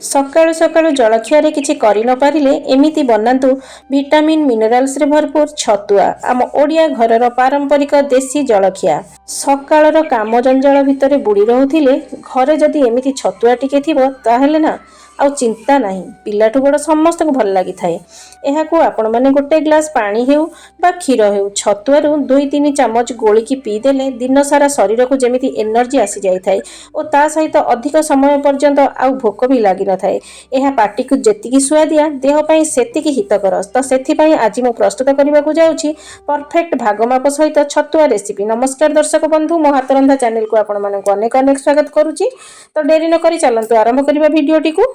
सकाळु सकाळु जलखिया रे किछि करि न पारिले एमिति बनान्तु विटामिन मिनरल्स रे भरपूर छतुआ आम ओडिया घरर पारंपरिक देसी जलखिया। सकाळर काम जंजाल भितरे बुड़ी रहुथिले घरे जदि एमिति छतुआ टिके थिबो ताहेले ना आउ चिंता नहीं पिलाठु बड़ समस्त को भल लागि थाए। एहाकू आपण माने गोटे ग्लास पानी हेउ बा क्षीर हेउ छतुआरु 2-3 चामच गोली की पी देले दिन सारा शरीर को जेमिति एनर्जी आसी जाई थाए ओ ता सहित अधिक समय पर्यंत आउ भोक भी लागि न थाए। एहा पार्टी को जेतिकी सुआदिया देह पई सेतिकी हितकर तो सेथि पई आज मु प्रस्तुत करबा को जाउछि परफेक्ट भागमाप सहित छतुआ रेसिपी। नमस्कार दर्शक बंधु मो हाथ रंधा चैनल को आपण मानक अनेक अनेक स्वागत करूछि। तो देरी न करी चलंतु आरंभ करबा वीडियोटी को।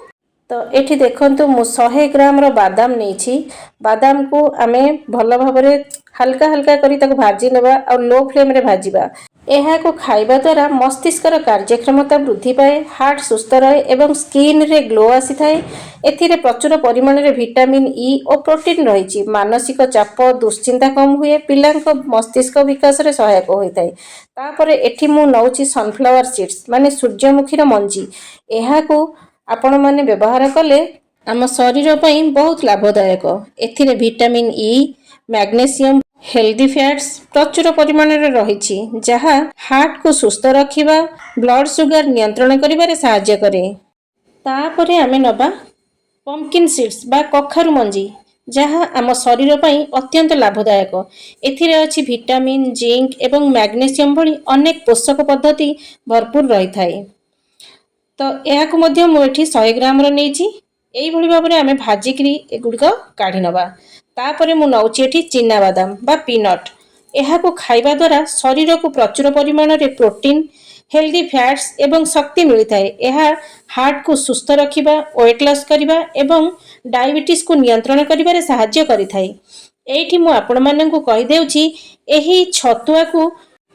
तो एठी देखंतु मु 100 ग्राम रो बादाम नेछि। बादाम को आमे भल भाबरे हल्का हल्का करी ताको भाजी नेबा और लो फ्लेम रे भाजीबा। एहा को खाइबा द्वारा मस्तिष्कर कार्यक्षमता वृद्धि पाए, हार्ट सुस्थ रहे एवं स्किन रे ग्लो आसी थाए। एथिरे प्रचुर परिमाण रे विटामिन ई और प्रोटीन रहिछि। मानसिक चाप दुश्चिंता कम हुए, पिलांक मस्तिष्क विकास रे सहायक होई थाए। तापरे एठी मु नउछि सनफ्लावर सीड्स माने सूर्यमुखी रो मंजी। एहा को आपण माने व्यवहार कले आम शरीर पई बहुत लाभदायक। एथिरे vitamin E, magnesium, healthy fats प्रचुर परिमाण रे रहिछि जहा हार्ट को सुस्थ रखिबा, ब्लड शुगर नियंत्रण करिबारे सहायता करे। तापरे आमे नबा पंपकिन सीड्स बा कखारु मंजी जहा आम शरीर पई अत्यंत लाभदायक। एथिरे अछि विटामिन, जिंक एवं मैग्नीशियम भली अनेक पोषक पद्धति भरपूर रही थाए। तो यह को मध्य मु एठी 100 ग्राम रो नेछि। एई भली भाबरे आमे भाजिकरी एगुडिको काढी नबा। तापरे मु नउछि एठी चिना बादाम बा पीनट। एहा को खाइबा द्वारा शरीर को प्रचुर परिमाण रे प्रोटीन, हेल्दी फैट्स एवं शक्ति मिली थाए। एहा हार्ट को सुस्थ रखिबा, वेट लॉस करिबा एवं डायबिटीज को नियंत्रण करिबारे सहायता करि थाए। एठी मु आपण मानन को कहि देउछि एही छतुआ को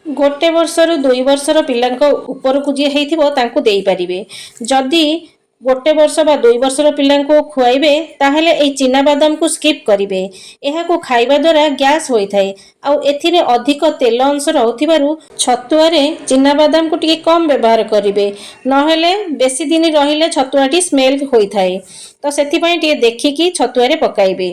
गोटे वर्षर 2 वर्षर पिलांक ऊपर को जे हेइथिबो तांको देई परिबे। जदि गोटे वर्ष बा 2 वर्षर पिलांको खुआइबे ताहेले एई चिना बादाम को स्किप करिबे। एहा को खाइबा द्वारा गैस होई थाए आउ एथिरे अधिक तेल अंश रहउथिबारु छतुआ रे चिना बादाम को टिके कम व्यवहार करिबे। नहेले बेसी दिन रहिले छतुआटी स्मेल होई थाए। तो सेथि पई टिके देखिकी छतुआ रे पकाइबे।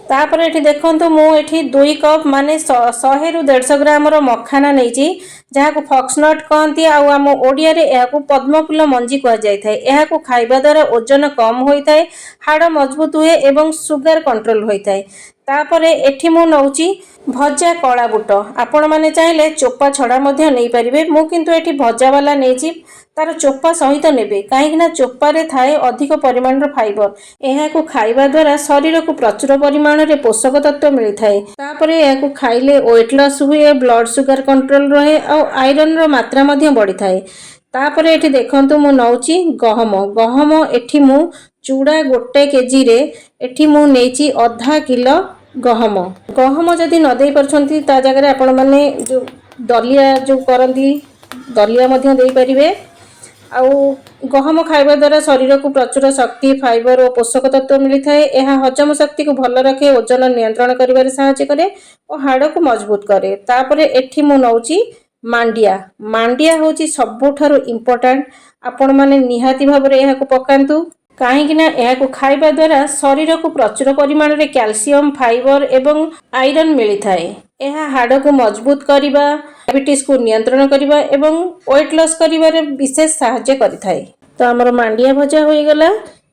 तापर एठी देखंतु मु एठी 2 कप माने 100 रु 150 ग्राम रो मखाना नेछि जहा को फॉक्सनट कहंती आउ आम ओडिया रे एहा को पद्मफुल मंजी कह जाय थाए। एहा को खाइबा द्वारा ओजन कम होई थाए, हाड़ मजबूत हुए एवं सुगर कंट्रोल होई थाए। तापरे एठी मु नउची भजा कळा बुट। आपण माने चाहिले चोपा छडा मध्ये नै परिबे। मु किंतु एठी भजा वाला नेछि तार चोपा सहित नेबे काहे कि चोपा रे थाए अधिक परिमाण रो फाइबर। एहा को खाइबा द्वारा शरीर को प्रचुर परिमाण रे पोषक तत्व मिली थाए। तापरे एहा को खाइले वेट लॉस हुए, ब्लड शुगर कंट्रोल रहे और आयरन रो मात्रा मध्ये बढ़ी थाए। तापरे एठी देखंतु मु नउची गहम एठी मु चूड़ा गोटे केजी रे एठी मु नेछि आधा किलो गहम जदि न देई परछंती ता जगह रे आपण माने जो दलिया जो करंती दलिया मध्ये देई परिबे। आउ गहम खाइबा द्वारा शरीर को प्रचुर शक्ति, फाइबर और पोषक तत्व मिली थाए। यह हजम शक्ति को भल रखे, ओजन नियंत्रण करिबारे सहायता करे और हाड़ को मजबूत करे। तापरे एठी मु नउची मांडिया होची सबुठारु इम्पोर्टेंट। आपण माने निहाती भाबरे एहा को पकांतु काहे कि ना एहा को खाइबा द्वारा शरीर को प्रचुर परिमाण रे कैल्शियम, फाइबर एवं आयरन मिली थाए। एहा हाड़ को मजबूत करिबा, डायबिटीज को नियंत्रण करिबा एवं वेट लॉस करिबारे विशेष सहायता करि थाए। तो हमर मांडिया भजा होई गला।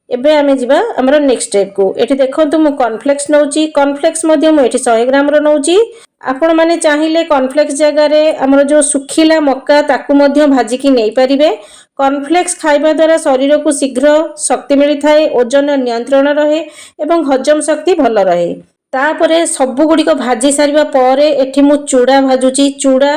एबे आमे जिबा हमर नेक्स्ट स्टेप को। एठी देखंतु मु कॉर्नफ्लेक्स नउची। कॉर्नफ्लेक्स मध्ये मु एठी 100 ग्राम रो नउची। आपण माने चाहिले कॉर्नफ्लेक्स जगह रे हमर जो सुखिला मक्का ताकू मध्ये भाजी की नै परिबे। कॉर्नफ्लेक्स खाइबा द्वारा शरीर को शीघ्र शक्ति मिली थाए, ओजन नियंत्रण रहे एवं हजम शक्ति भल रहे। तापरे सबु गुडी को भाजी सारिबा परे एठी मु चूड़ा भाजुची। चूड़ा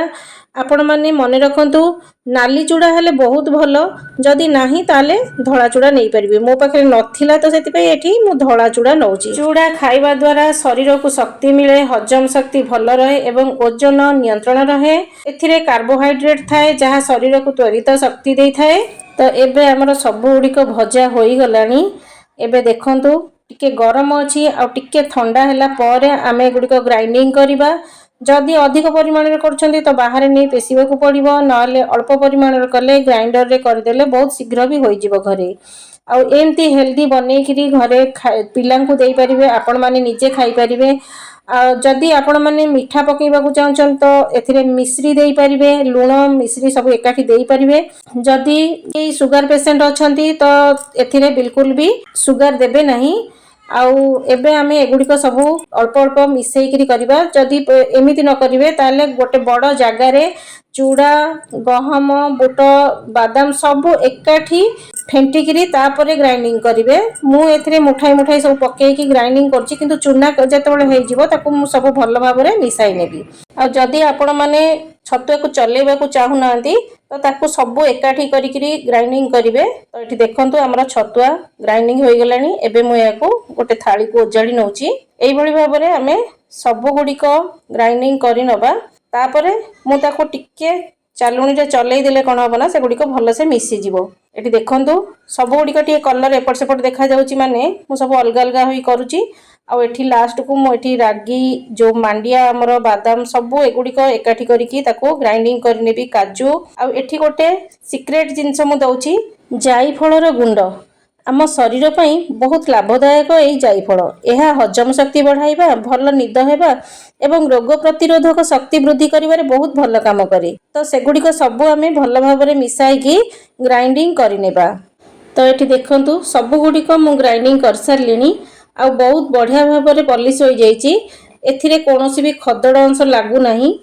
आपण माने मने रखंतु नाली चूड़ा हेले बहुत भलो, जदि नाही ताले धळा चूड़ा नै परिबे। मो पाखरे नथिला तो सेति पई एठी मु धळा चूड़ा नउची। चूड़ा खाइबा द्वारा शरीर को शक्ति मिले, हजम शक्ति भल रहे एवं ओजन नियंत्रण रहे। एथिरे कार्बोहाइड्रेट थाए जहा शरीर को त्वरित शक्ति देई थाए। तो एबे हमर सबु गुडी को भजा होई गलानी। एबे देखंतु टिके गरम अछि आ टिके ठंडा हैला परे आमे गुडी को ग्राइंडिंग करिबा। जदि अधिक परिमाण रे करछंती तो बाहर नै पेसिबा को पड़िबो, नले अल्प परिमाण रे कले ग्राइंडर रे कर देले बहुत शीघ्र भी होई जिवो घरे। आउ एमती हेल्दी बनैकरी घरे पिलांकु देई परिबे आपण माने निजे खाई परिबे। जदि आपण माने मीठा पकेइबाकू चाहछन तो एथिरे मिश्री देई परिबे, लूण मिश्री सब एकाठी देई परिबे। जदि केही सुगर पेशेंट अछंती तो एथिरे बिल्कुल भी सुगर देबे नहीं। आउ एबे आमे एगुड़िक सबू अल्प अल्प मिसेइकरी करिबा। जदि एमिति न करिवे ताले गोटे बड़ जागारे चूड़ा गहम बुट बादाम सबू एकाठी फेंटिकी तापर ग्राइंडिंग करेंगे। मु एथिरे मुठाई मुठाई सब पकईकी ग्राइंडिंग करछि, किंतु चूना जेतेबेले हेजिवो ताकू मु सब भल भाबरे मिसाई नेबी। आ जदि आपण माने छतुआ को चलेबाकू चाहू नांती तो ताकू सब एकाठी करिकरी ग्राइंडिंग करिवे। तो एठी देखंतु हमर छतुआ ग्राइंडिंग होई गलानी। एबे मु याकू गोटे थाली को ओजाडी नउछि। एई भली भाबरे हमें सब गुड़िक ग्राइंडिंग करि नबा। तापरे मु ताकू टिके चालुणी रे चलई देले कोन हबो ना से गुड़िक भल से मिसी जिवो। एठी देखंतु सब गुड़िक टिके कलर एपट सेपट देखा जाउछि, माने मु सब अलगा अलगा होई करूछि। आ एठी लास्ट को मु एठी रागी जो मांडिया हमर बादाम सब एगुड़िक एकाठी करिकी ताकू ग्राइंडिंग करनेबी। काजू आ एठी गोटे सीक्रेट जिंस मु दउछि जायफळर गुंड। आम शरीर पई बहुत लाभदायक एई जायफळ। एहा हजम शक्ति बढ़ाइबा, भल निद हेबा एवं रोग प्रतिरोधक शक्ति वृद्धि करिबारे बहुत भल काम करे। तो सेगुड़िक सब आमे भल भाबरे मिसाईकी ग्राइंडिंग करिनेबा। तो एठी देखंतु सब गुड़िक मु ग्राइंडिंग कर सारलिनी। आ बहुत बढ़िया भाबरे पॉलिश हो जाइछि। एथिरे कोनोसी भी खदड़ अंश लागू नाही।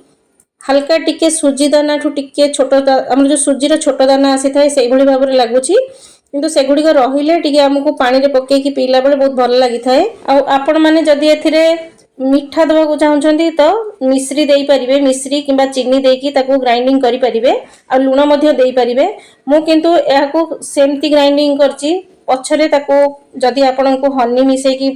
हल्का टिके सुजी दाना ठू टिके छोट हमर जो सुजीर छोट दाना आसी थाए सेई भली भाबरे लागुछि, किंतु सेगुड़िक रहिले टिके हमकु पानी रे पकेइकी पीला बेले बहुत भल लागि थाए। आ आपण माने जदि एथिरे मीठा देवाकू चाहछंती तो मिश्री देई परिबे। मिश्री किंबा चीनी देकी ताकू ग्राइंडिंग करि परिबे। आ लूण मध्ये देई परिबे। मु किंतु एहाकू सेमती ग्राइंडिंग करछि। पछरे ताकू जदि आपनकू हनी मिसेकी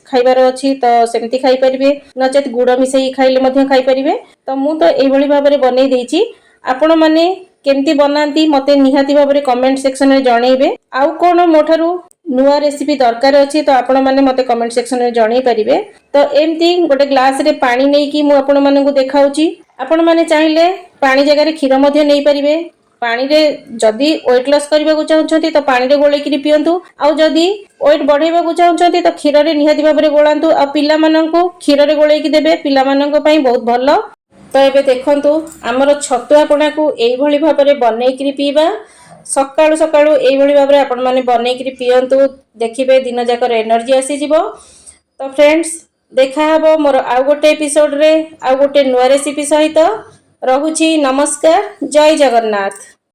खाइबार अछि तो सेमती खाइ परिबे, नचेत गुड़ मिसेई खाइले मध्ये खाइ परिबे। तो मु तो एई भली भाबरे बनै देइछि। आपण माने केमती बनांती मते निहाती भाबरे कमेंट सेक्शन रे जणैबे। आउ कोन मोठारू नुआ रेसिपी दरकार अछि तो आपण माने मते कमेंट सेक्शन रे जणै परिबे। तो एमती गोटे ग्लास रे पानी नेकी मु आपण मानकू देखाउछि। आपण माने चाहिले पानी जगह रे खीर मध्ये नै परिबे। पानी रे जदि वेट लॉस करबाकू चाहछंती तो पानी रे गोलेकी पियंतु। आउ जदि वेट बढ़ाइबाकू चाहछंती तो खीर रे निहाती भाबरे गोलांतु। आ पिला मानकू खीर रे गोलेकी देबे, पिला मानक पई बहुत भलो। तो एबे देखंतु हमर छतुआ कोणा को एई भली भाबरे बनैकरी पीबा। सकाळु सकाळु एई भली भाबरे आपण माने बनैकरी पियंतु, देखिबे दिन जाकर एनर्जी आसी जिवो। तो फ्रेंड्स देखा हबो मोर आउ गोटे एपिसोड रे आउ गोटे नुआ रेसिपी सहित। रहुछि नमस्कार, जय जगन्नाथ।